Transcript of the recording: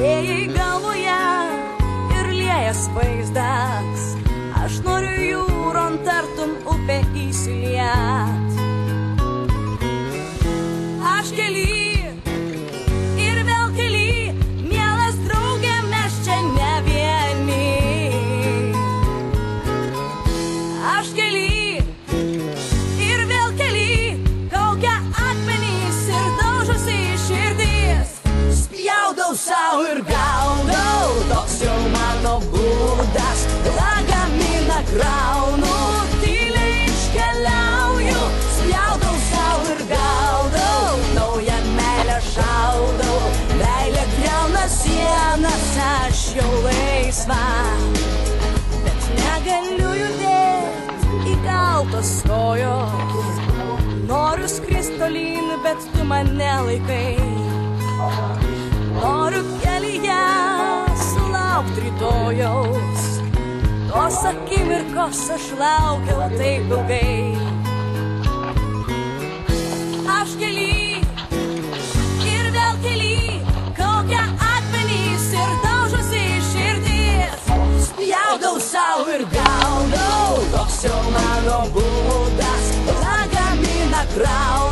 vėjai galvoje ir liejas vaizdas. Aš noriu jūron tartum upė įsiliet. Aš kely ir vėl kely, mielas draugė, mes čia ne vieni. Aš kely ir vėl kely, kaukia akmenys ir daužosi širdis. Spjaudau sau ir gaudau, toks jau mano būdas. Lagaminą kraunu, tyliai iškeliauju. Spjaudau sau ir gaudau, naują meilę šaudau. Meilė griauna sienas, aš jau laisva, bet negaliu judėt įkaltos kojos. Noriu skrist tolyn, bet tu mane laikai. Noriu kelyje sulaukt rytojaus, tos akimirkos aš laukiau taip ilgai. Aš kely ir vėl kely, kaukia akmenys ir daužosi širdis. Spjaudau sau ir gaudau, toks jau mano būdas. Lagaminą kraunu.